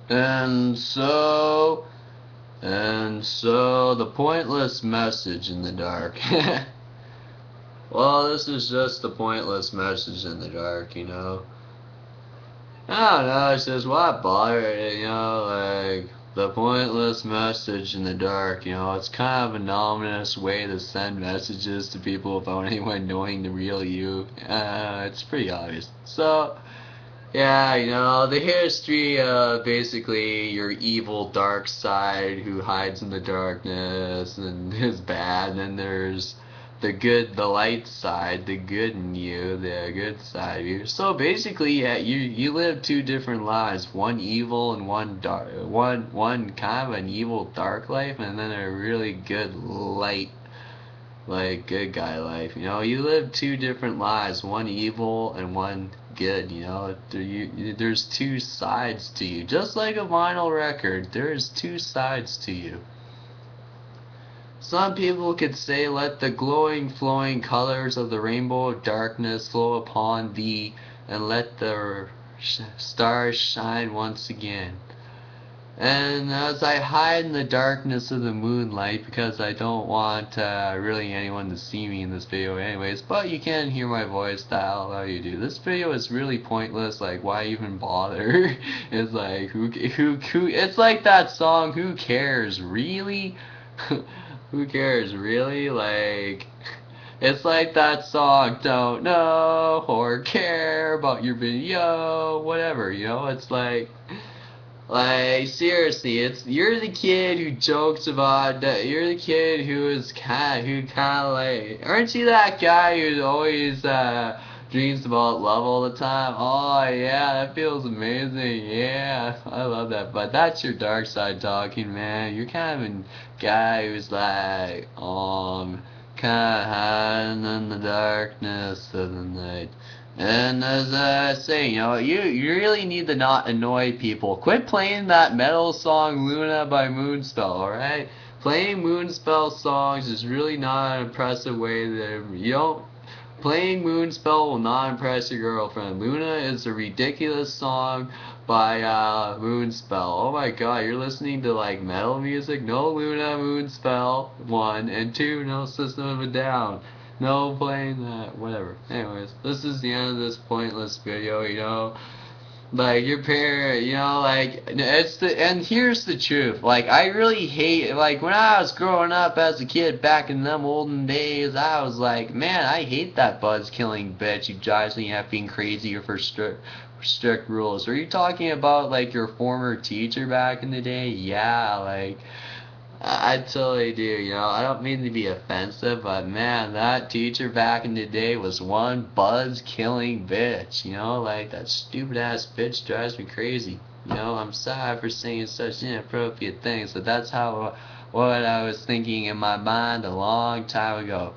And so, the pointless message in the dark. Well, this is just the pointless message in the dark, you know. I don't know, it's just what bothered it, you know, like the pointless message in the dark, you know, it's kind of an ominous way to send messages to people without anyone knowing the real you. It's pretty obvious. So, yeah, you know, the history of basically your evil dark side who hides in the darkness and is bad, and then there's the light side, the good in you, the good side of you. So basically, yeah, you live two different lives, one evil and one dark, one kind of an evil dark life, and then a really good light, like good guy life. You know, you live two different lives, one evil and one good. You know, there's two sides to you, just like a vinyl record. There's two sides to you. Some people could say, let the glowing, flowing colors of the rainbow of darkness flow upon thee, and let the stars shine once again. And as I hide in the darkness of the moonlight, because I don't want really anyone to see me in this video anyways, but you can hear my voice, that'll allow you to do. This video is really pointless, like why even bother? It's like, it's like that song, Who Cares, really? Who cares, really? Like, it's like that song, don't know or care about your video, whatever, you know, it's like seriously, it's you're the kid who jokes about that. You're the kid who kind of like, aren't you that guy who always dreams about love all the time? Oh yeah, that feels amazing. Yeah, I love that. But that's your dark side talking, man. You're kind of a guy who's like kind of hiding in the darkness of the night. And as I say, you know, you really need to not annoy people. Quit playing that metal song Luna by Moonspell, alright? Playing Moonspell songs is really not an impressive way that you don't. Playing Moonspell will not impress your girlfriend. Luna is a ridiculous song by Moonspell. Oh my god, you're listening to like metal music? No Luna, Moonspell, 1, and 2, no System of a Down. No playing that, whatever. Anyways, this is the end of this pointless video, you know. Like your parent, you know, like and here's the truth. Like I really hate, like when I was growing up as a kid back in them olden days, I was like, man, I hate that buzz killing bitch who drives me effing crazy for strict rules. Are you talking about like your former teacher back in the day? Yeah, like I totally do, you know, I don't mean to be offensive, but man, that teacher back in the day was one buzz-killing bitch, you know, like, that stupid-ass bitch drives me crazy, you know, I'm sorry for saying such inappropriate things, but that's what I was thinking in my mind a long time ago.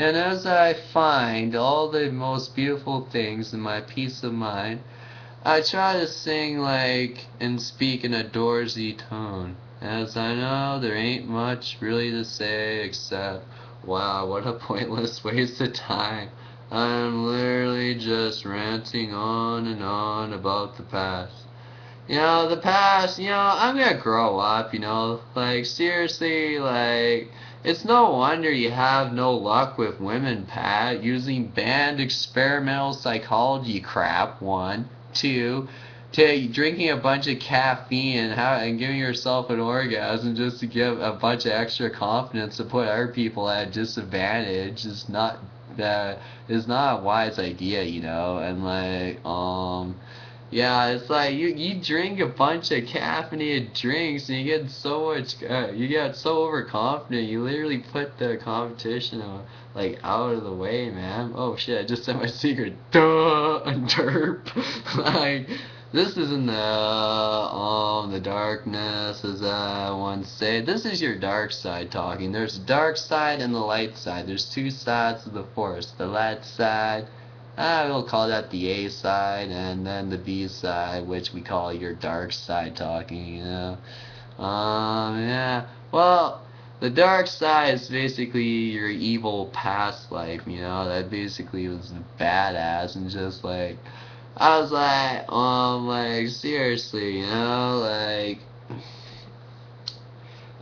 And as I find all the most beautiful things in my peace of mind, I try to sing like and speak in a Doorsy tone, as I know there ain't much really to say except, wow, what a pointless waste of time. I'm literally just ranting on and on about the past. You know, the past, you know, I'm gonna grow up, you know, like, seriously, like, it's no wonder you have no luck with women, Pat, using banned experimental psychology crap, 1, 2, to drinking a bunch of caffeine and giving yourself an orgasm just to give a bunch of extra confidence to put other people at a disadvantage is not a wise idea, you know, and like, yeah, it's like you drink a bunch of caffeinated drinks and you get so much you get so overconfident you literally put the competition like out of the way, man. Oh shit, I just said my secret. Duh, a derp. Like this isn't the darkness, as I once said. This is your dark side talking. There's the dark side and the light side. There's two sides of the force. The light side, we'll call that the A side, and then the B side, which we call your dark side talking, you know. Yeah. Well, the dark side is basically your evil past life, you know, that basically was badass and just like I was like seriously, you know, like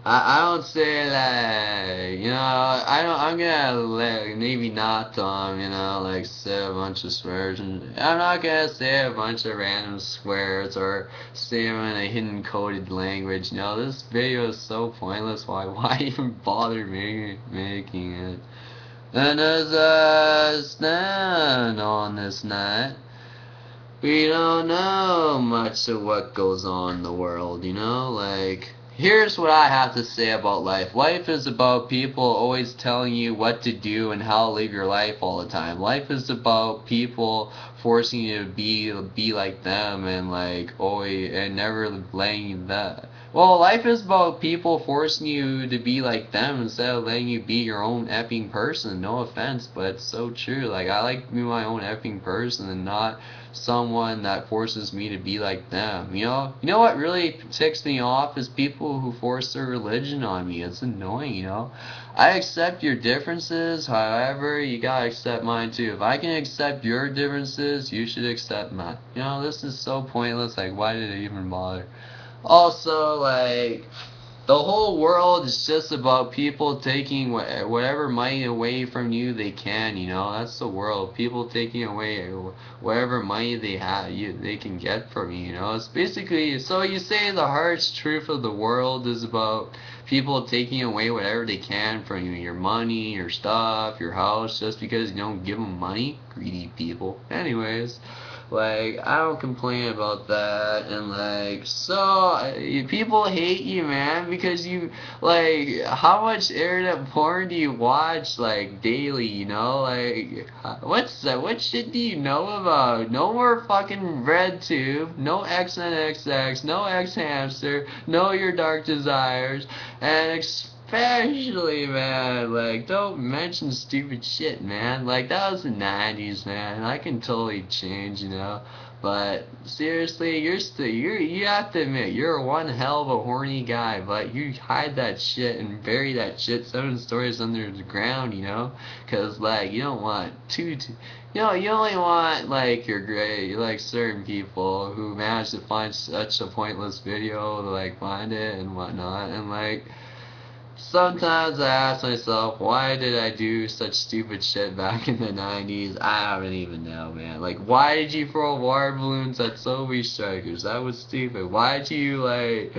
I don't say that, you know, I'm gonna like, maybe not, you know, like say a bunch of swears, and I'm not gonna say a bunch of random swears or say them in a hidden coded language, you know, this video is so pointless, why even bother making it? And as I stand on this night, we don't know much of what goes on in the world, you know? Like, here's what I have to say about life. Life is about people always telling you what to do and how to live your life all the time. Life is about people forcing you to be like them and like always and never letting you that. Well, life is about people forcing you to be like them instead of letting you be your own effing person. No offense, but it's so true. Like, I like to be my own effing person and not someone that forces me to be like them. You know what really ticks me off is people who force their religion on me. It's annoying, you know. I accept your differences, however, you gotta accept mine too. If I can accept your differences, you should accept mine. You know, this is so pointless. Like, why did I even bother? Also, like, the whole world is just about people taking whatever money away from you they can, you know. That's the world. People taking away whatever money they can get from you, you know. It's basically, so you say the harsh truth of the world is about people taking away whatever they can from you, your money, your stuff, your house, just because you don't give them money? Greedy people. Anyways, like, I don't complain about that, and like, so, people hate you, man, because you, like, how much internet porn do you watch, like, daily, you know, like, what's that, what shit do you know about? No more fucking RedTube, no XNXX, no X-Hamster, no Your Dark Desires, and especially, man, like, don't mention stupid shit, man. Like, that was the 90s, man. I can totally change, you know. But seriously, you have to admit, you're one hell of a horny guy, but you hide that shit and bury that shit 7 stories under the ground, you know? Cause, like, you don't want you know, you only want, like, your great, like, certain people who manage to find such a pointless video to, like, find it and whatnot, and, like, sometimes I ask myself, why did I do such stupid shit back in the 90s? I don't even know, man. Like, why did you throw water balloons at Soviet strikers? That was stupid. Why did you, like,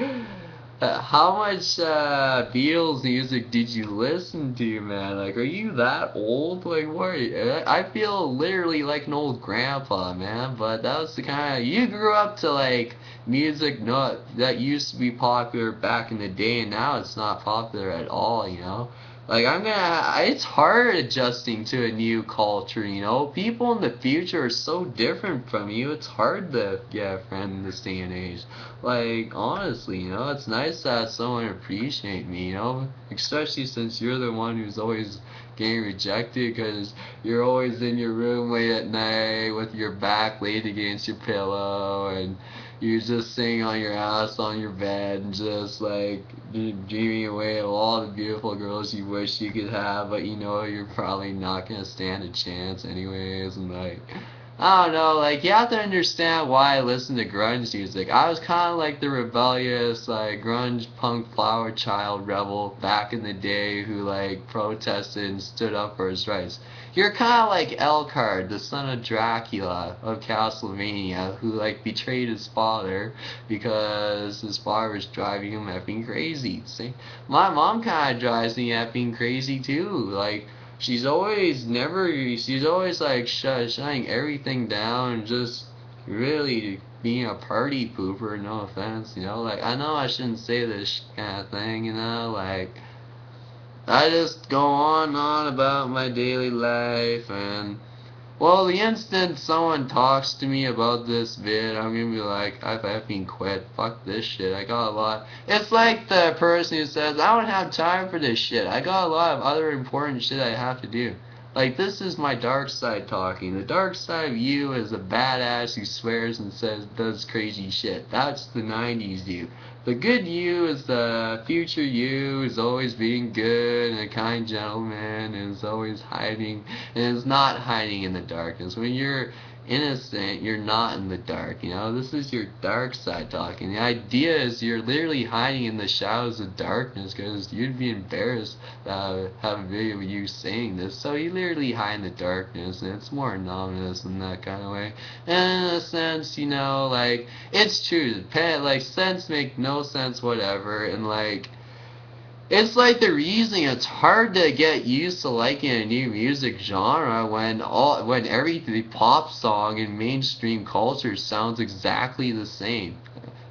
how much Beatles music did you listen to, man? Like, are you that old? Like, what? I feel literally like an old grandpa, man. But that was the kind of, you grew up to like music not that used to be popular back in the day, and now it's not popular at all, you know. Like, it's hard adjusting to a new culture, you know. People in the future are so different from you, it's hard to get a friend in this day and age. Like, honestly, you know, it's nice to have someone appreciate me, you know. Especially since you're the one who's always getting rejected because you're always in your room late at night with your back laid against your pillow and you're just sitting on your ass on your bed and just like dreaming away of all the beautiful girls you wish you could have, but you know you're probably not gonna stand a chance anyways, and like, I don't know, like, you have to understand why I listen to grunge music. I was kind of like the rebellious, like, grunge punk flower child rebel back in the day who, like, protested and stood up for his rights. You're kind of like Elcard, the son of Dracula of Castlevania, who, like, betrayed his father because his father was driving him effing crazy. See? My mom kind of drives me effing crazy, too. Like, she's always like shutting everything down and just really being a party pooper, no offense, you know, like, I know I shouldn't say this kind of thing, you know, like, I just go on and on about my daily life, and well, the instant someone talks to me about this vid, I'm gonna be like, I've effing quit. Fuck this shit. I got a lot. It's like the person who says, I don't have time for this shit. I got a lot of other important shit I have to do. Like, this is my dark side talking. The dark side of you is a badass who swears and does crazy shit. That's the 90s you. The good you is the future you, is always being good and a kind gentleman and is always hiding and is not hiding in the darkness. When innocent, you're not in the dark, you know? This is your dark side talking. The idea is you're literally hiding in the shadows of darkness because you'd be embarrassed to have a video of you saying this. So you literally hide in the darkness, and it's more anonymous in that kind of way. And in a sense, you know, like, it's true. Like, sense make no sense whatever, and like, it's like the reason it's hard to get used to liking a new music genre when every pop song in mainstream culture sounds exactly the same.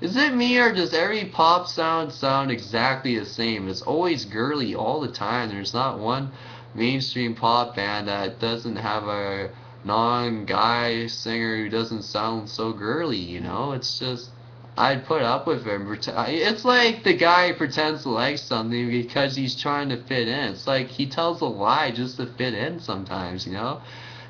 Is it me or does every pop sound exactly the same? It's always girly all the time. There's not one mainstream pop band that doesn't have a non-guy singer who doesn't sound so girly, you know? It's just I'd put up with him. It's like the guy pretends to like something because he's trying to fit in. It's like he tells a lie just to fit in sometimes, you know?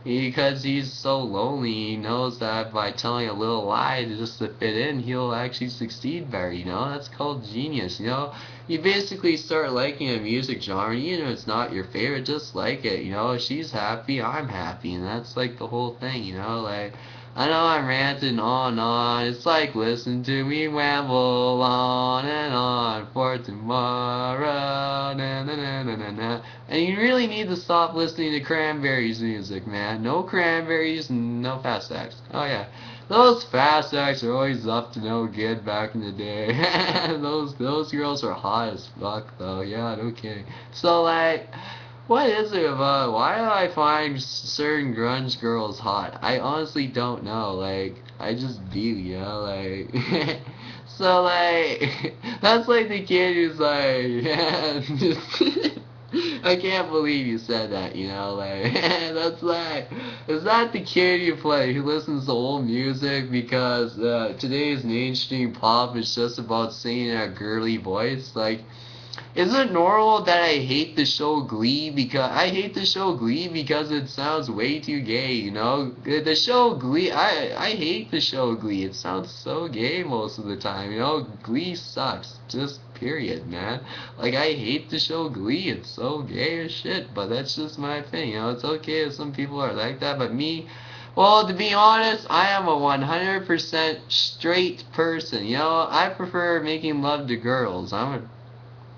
Because he's so lonely, he knows that by telling a little lie just to fit in, he'll actually succeed better, you know? That's called genius, you know? You basically start liking a music genre, even if it's not your favorite, just like it, you know? If she's happy, I'm happy, and that's like the whole thing, you know? Like, I know I'm ranting on and on. It's like listen to me ramble on and on for tomorrow. Na, na, na, na, na, na. And you really need to stop listening to Cranberries music, man. No Cranberries, no Fast X. Oh yeah. Those Fast X are always up to no good back in the day. those girls are hot as fuck though. Yeah, no kidding. So like what is it about? Why do I find certain grunge girls hot? I honestly don't know. Like, I just do, you know? Like, so, like, that's like the kid who's like, I can't believe you said that, you know? Like, that's like, is that the kid who listens to old music because today's mainstream pop is just about singing in a girly voice? Like, is it normal that I hate the show Glee because it sounds way too gay, you know? The show Glee, I hate the show Glee. It sounds so gay most of the time, you know? Glee sucks. Just period, man. Like, I hate the show Glee. It's so gay as shit, but that's just my opinion, you know? It's okay if some people are like that, but me, well, to be honest, I am a 100% straight person, you know? I prefer making love to girls.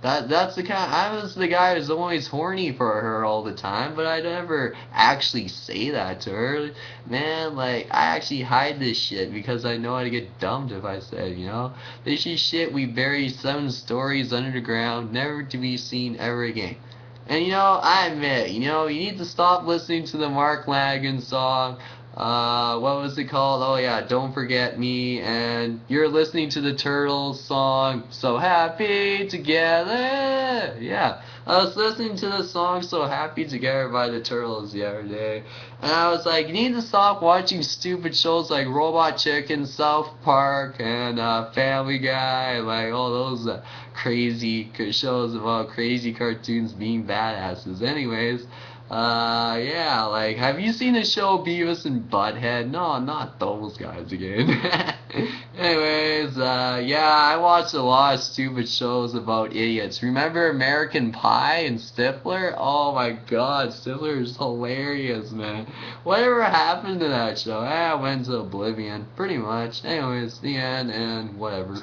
That's the kind. I was the guy who's always horny for her all the time, but I never actually say that to her. Man, like I actually hide this shit because I know I'd get dumped if I said, you know. This is shit we bury 7 stories under the ground, never to be seen ever again. And you know, I admit, you know, you need to stop listening to the Mark Lanigan song. What was it called? Oh yeah, Don't Forget Me. And you're listening to the Turtles song, So Happy Together. Yeah, I was listening to the song So Happy Together by the Turtles the other day. And I was like, you need to stop watching stupid shows like Robot Chicken, South Park, and Family Guy, like all those crazy shows about crazy cartoons being badasses. Anyways, yeah, like, have you seen the show Beavis and Butthead? No, not those guys again. Anyways, yeah, I watched a lot of stupid shows about idiots. Remember American Pie and Stifler? Oh my god, Stifler is hilarious, man. Whatever happened to that show? It went to oblivion, pretty much. Anyways, the end, and whatever.